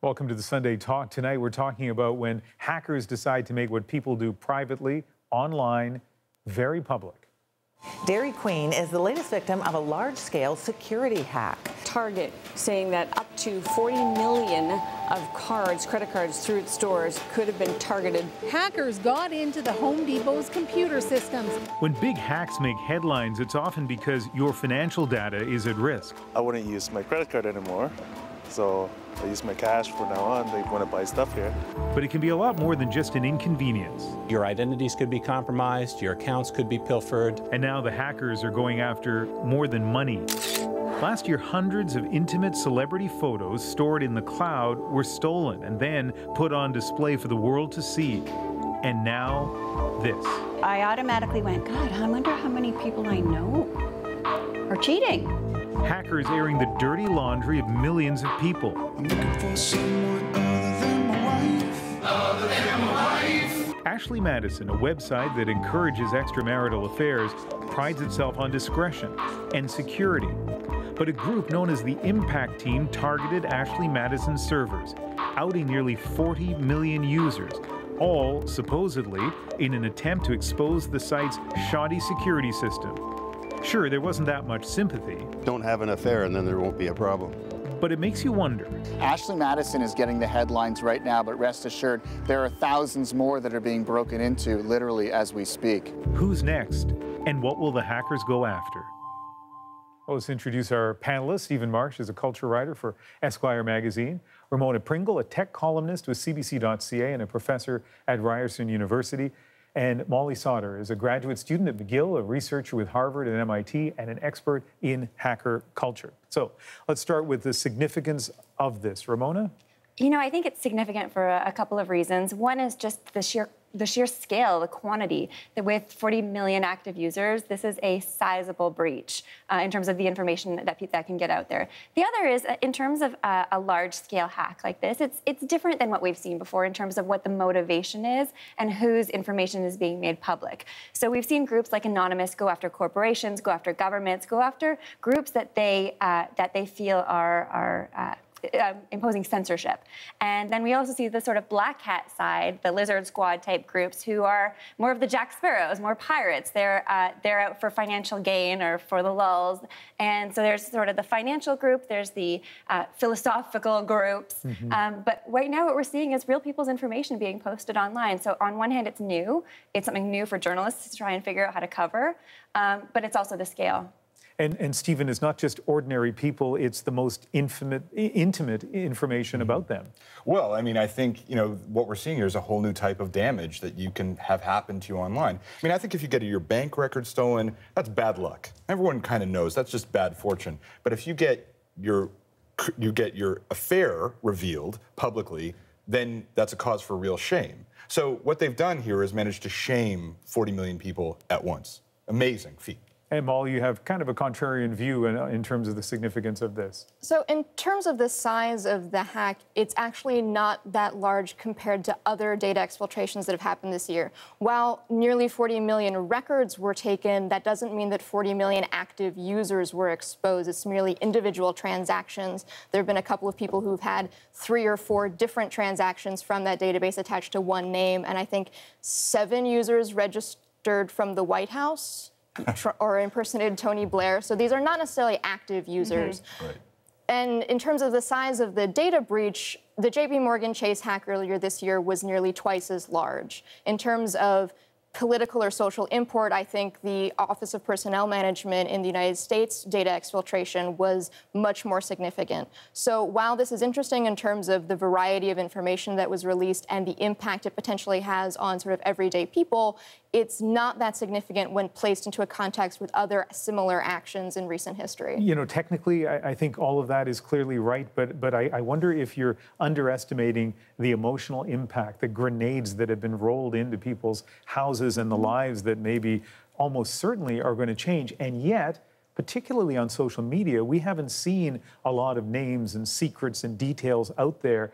Welcome to the Sunday Talk. Tonight we're talking about when hackers decide to make what people do privately, online, very public. Dairy Queen is the latest victim of a large-scale security hack. Target saying that up to 40 million of credit cards through its stores could have been targeted. Hackers got into the Home Depot's computer systems. When big hacks make headlines, it's often because your financial data is at risk. I wouldn't use my credit card anymore, so I use my cash from now on. They want to buy stuff here. But it can be a lot more than just an inconvenience. Your identities could be compromised, your accounts could be pilfered. And now the hackers are going after more than money. Last year, hundreds of intimate celebrity photos stored in the cloud were stolen and then put on display for the world to see. And now, this. I automatically went, God, I wonder how many people I know are cheating. Hackers airing the dirty laundry of millions of people. I'm looking for someone other than my wife. Other than my wife. Ashley Madison, a website that encourages extramarital affairs, prides itself on discretion and security. But a group known as the Impact Team targeted Ashley Madison's servers, outing nearly 40 million users, all supposedly in an attempt to expose the site's shoddy security system. Sure, there wasn't that much sympathy. Don't have an affair and then there won't be a problem. But it makes you wonder. Ashley Madison is getting the headlines right now, but rest assured, there are thousands more that are being broken into, literally, as we speak. Who's next? And what will the hackers go after? Well, let's introduce our panelists. Stephen Marsh is a culture writer for Esquire magazine. Ramona Pringle, a tech columnist with CBC.ca and a professor at Ryerson University. And Molly Sauter is a graduate student at McGill, a researcher with Harvard and MIT, and an expert in hacker culture. So let's start with the significance of this. Ramona? You know, I think it's significant for a couple of reasons. One is just the sheer scale, the quantity. That with 40 million active users, this is a sizable breach in terms of the information that can get out there. The other is in terms of a large-scale hack like this, it's different than what we've seen before in terms of what the motivation is and whose information is being made public. So we've seen groups like Anonymous go after corporations, go after governments, go after groups that they feel are imposing censorship. And then we also see the sort of black hat side, the lizard squad type groups who are more of the Jack Sparrows, more pirates. They're out for financial gain or for the lulz. And so there's sort of the financial group, there's the philosophical groups. But right now what we're seeing is real people's information being posted online. So on one hand, it's new. It's something new for journalists to try and figure out how to cover. But it's also the scale. And Stephen, it's not just ordinary people, it's the most intimate information about them. Well, I mean, I think, you know, what we're seeing here is a whole new type of damage that you can have happen to you online. I mean, I think if you get your bank record stolen, that's bad luck. Everyone kind of knows that's just bad fortune. But if you get your affair revealed publicly, then that's a cause for real shame. So what they've done here is managed to shame 40 million people at once. Amazing feat. And Molly, you have kind of a contrarian view in terms of the significance of this. So in terms of the size of the hack, it's actually not that large compared to other data exfiltrations that have happened this year. While nearly 40 million records were taken, that doesn't mean that 40 million active users were exposed. It's merely individual transactions. There have been a couple of people who've had 3 or 4 different transactions from that database attached to one name, and I think 7 users registered from the White House or impersonated Tony Blair. So these are not necessarily active users. Right. And in terms of the size of the data breach, the JP Morgan Chase hack earlier this year was nearly twice as large. In terms of political or social import, I think the Office of Personnel Management in the United States data exfiltration was much more significant. So while this is interesting in terms of the variety of information that was released and the impact it potentially has on sort of everyday people, it's not that significant when placed into a context with other similar actions in recent history. You know, technically, I think all of that is clearly right, but I wonder if you're underestimating the emotional impact, the grenades that have been rolled into people's houses and the lives that maybe almost certainly are going to change. And yet, particularly on social media, we haven't seen a lot of names and secrets and details out there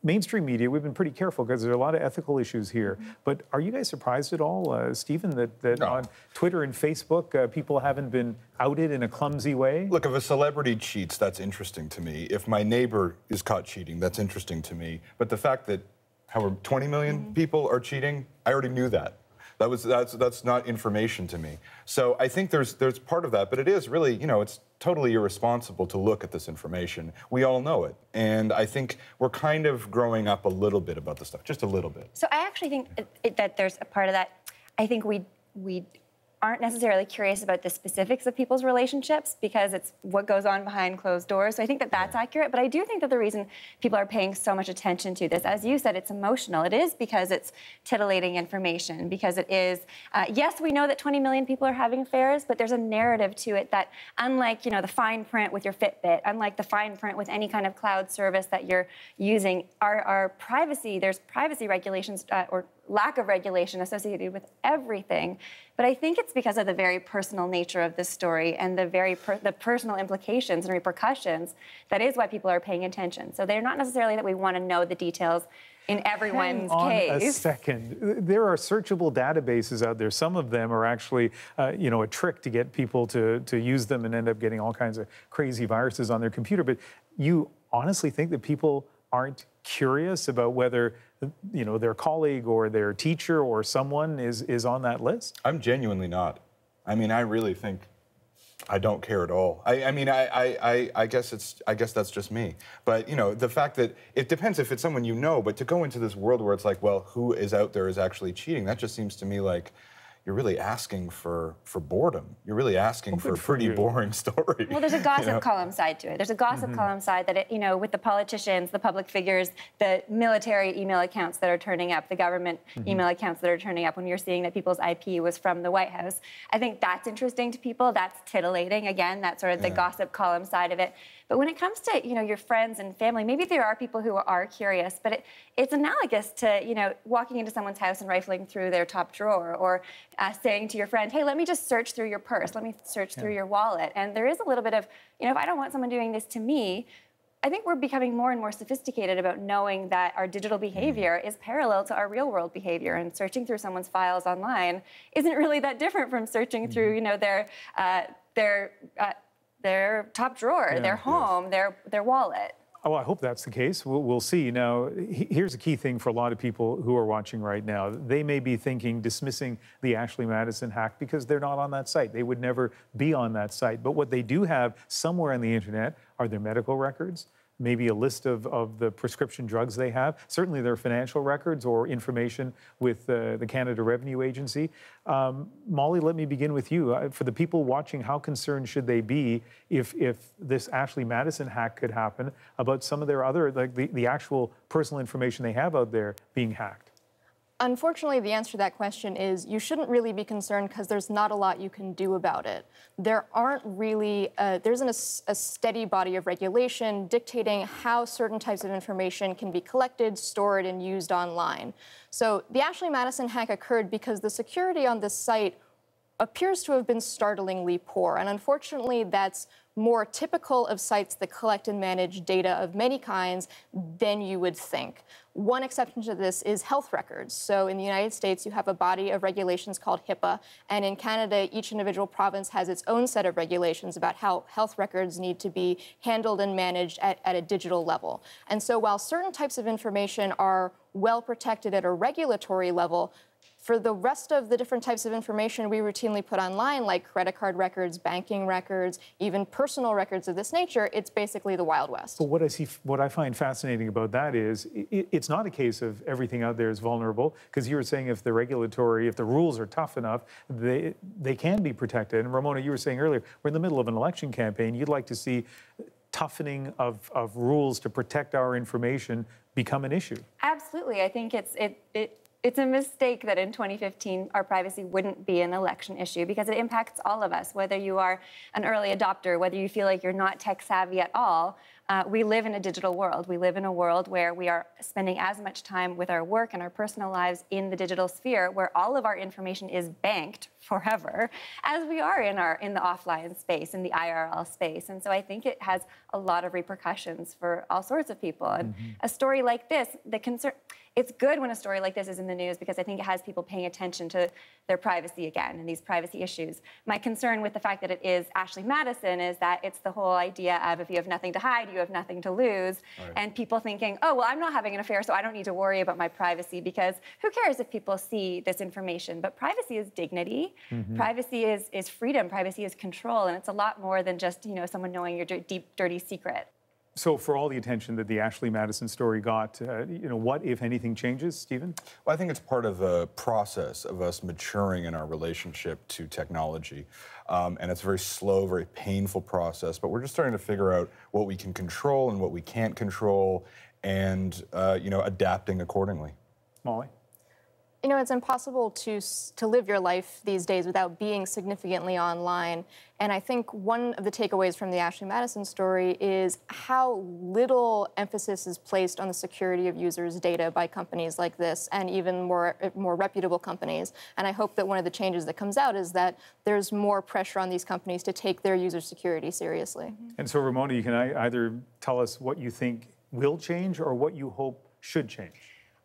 mainstream media, we've been pretty careful because there are a lot of ethical issues here. But are you guys surprised at all, Stephen, that on Twitter and Facebook, people haven't been outed in a clumsy way? Look, if a celebrity cheats, that's interesting to me. If my neighbor is caught cheating, that's interesting to me. But the fact that however 20 million people are cheating, I already knew that. That's not information to me. So I think there's part of that, but it is really, you know, it's totally irresponsible to look at this information. We all know it. And I think we're kind of growing up a little bit about this stuff, just a little bit. So I actually think that there's a part of that. I think we aren't necessarily curious about the specifics of people's relationships because it's what goes on behind closed doors. So I think that that's accurate. But I do think that the reason people are paying so much attention to this, as you said, it's emotional. It is because it's titillating information, because it is, yes, we know that 20 million people are having affairs, but there's a narrative to it that unlike, you know, the fine print with your Fitbit, unlike the fine print with any kind of cloud service that you're using, our privacy, there's privacy regulations or lack of regulation associated with everything. But I think it's because of the very personal nature of this story and the personal implications and repercussions. That is why people are paying attention. So they're not necessarily that we want to know the details in everyone's case. Hang on a second. There are searchable databases out there. Some of them are actually, you know, a trick to get people to use them and end up getting all kinds of crazy viruses on their computer. But you honestly think that people aren't curious about whether, you know, their colleague or their teacher or someone is on that list? I'm genuinely not. I mean, I really think I don't care at all. I guess that's just me. But you know, the fact that it depends if it's someone you know. But to go into this world where it's like, well, who is out there is actually cheating? That just seems to me like you're really asking for boredom. You're really asking for a pretty boring story. Well, there's a gossip column side to it. There's a gossip column side that, it, you know, with the politicians, the public figures, the military email accounts that are turning up, the government email accounts that are turning up when you're seeing that people's IP was from the White House. I think that's interesting to people. That's titillating. Again, that's sort of the gossip column side of it. But when it comes to, you know, your friends and family, maybe there are people who are curious, but it's analogous to, you know, walking into someone's house and rifling through their top drawer, or saying to your friend, hey, let me just search through your purse, let me search through your wallet. And there is a little bit of, you know, if I don't want someone doing this to me, I think we're becoming more and more sophisticated about knowing that our digital behavior is parallel to our real world behavior, and searching through someone's files online isn't really that different from searching through, you know, their top drawer, their home, their wallet. Oh, I hope that's the case. We'll see. Now, here's a key thing for a lot of people who are watching right now. They may be dismissing the Ashley Madison hack because they're not on that site. They would never be on that site. But what they do have somewhere on the internet are their medical records, maybe a list of the prescription drugs they have, certainly their financial records or information with the Canada Revenue Agency. Molly, let me begin with you. For the people watching, how concerned should they be if this Ashley Madison hack could happen about some of their other, like the actual personal information they have out there being hacked? Unfortunately, the answer to that question is you shouldn't really be concerned because there's not a lot you can do about it. There aren't really, there isn't a steady body of regulation dictating how certain types of information can be collected, stored, and used online. So the Ashley Madison hack occurred because the security on this site appears to have been startlingly poor. And unfortunately, that's more typical of sites that collect and manage data of many kinds than you would think. One exception to this is health records. So in the United States, you have a body of regulations called HIPAA, and in Canada, each individual province has its own set of regulations about how health records need to be handled and managed at a digital level. And so while certain types of information are well protected at a regulatory level, for the rest of the different types of information we routinely put online, like credit card records, banking records, even personal records of this nature, it's basically the Wild West. But what I find fascinating about that is it's not a case of everything out there is vulnerable, because you were saying if the rules are tough enough, they can be protected. And Ramona, you were saying earlier, we're in the middle of an election campaign. You'd like to see toughening of rules to protect our information become an issue. Absolutely. I think it's a mistake that in 2015 our privacy wouldn't be an election issue, because it impacts all of us, whether you are an early adopter, whether you feel like you're not tech savvy at all. we live in a digital world. We live in a world where we are spending as much time with our work and our personal lives in the digital sphere, where all of our information is banked forever, as we are in the offline space, in the IRL space. And so I think it has a lot of repercussions for all sorts of people. And a story like this, it's good when a story like this is in the news because I think it has people paying attention to their privacy again and these privacy issues. My concern with the fact that it is Ashley Madison is that it's the whole idea of if you have nothing to hide, you have nothing to lose. Right. And people thinking, oh, well, I'm not having an affair, so I don't need to worry about my privacy because who cares if people see this information? But privacy is dignity. Privacy is freedom. Privacy is control. And it's a lot more than just, someone knowing your deep, dirty secret. So for all the attention that the Ashley Madison story got, what, if anything, changes, Stephen? Well, I think it's part of a process of us maturing in our relationship to technology. And it's a very slow, very painful process, but we're just starting to figure out what we can control and what we can't control and, adapting accordingly. Molly? It's impossible to live your life these days without being significantly online. And I think one of the takeaways from the Ashley Madison story is how little emphasis is placed on the security of users' data by companies like this and even more reputable companies. And I hope that one of the changes that comes out is that there's more pressure on these companies to take their user security seriously. And so, Ramona, you can either tell us what you think will change or what you hope should change.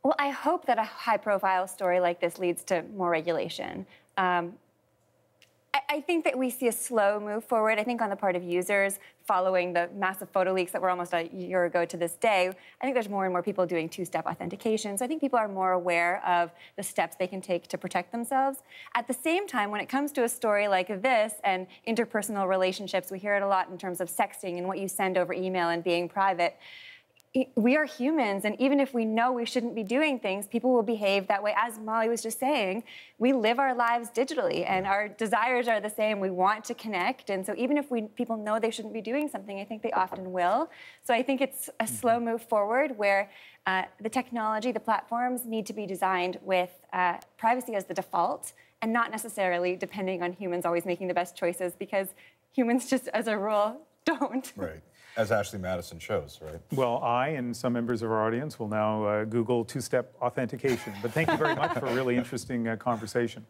Well, I hope that a high-profile story like this leads to more regulation. I think that we see a slow move forward, I think, on the part of users following the massive photo leaks that were almost a year ago to this day. I think there's more and more people doing two-step authentication. So I think people are more aware of the steps they can take to protect themselves. At the same time, when it comes to a story like this and interpersonal relationships, we hear it a lot in terms of sexting and what you send over email and being private. We are humans, and even if we know we shouldn't be doing things, people will behave that way. As Molly was just saying, we live our lives digitally, and our desires are the same. We want to connect, and so even if people know they shouldn't be doing something, I think they often will. So I think it's a slow move forward where the technology, the platforms need to be designed with privacy as the default, and not necessarily depending on humans always making the best choices, because humans just, as a rule, don't. Right. As Ashley Madison shows, right? Well, I and some members of our audience will now Google two-step authentication. But thank you very much for a really interesting conversation.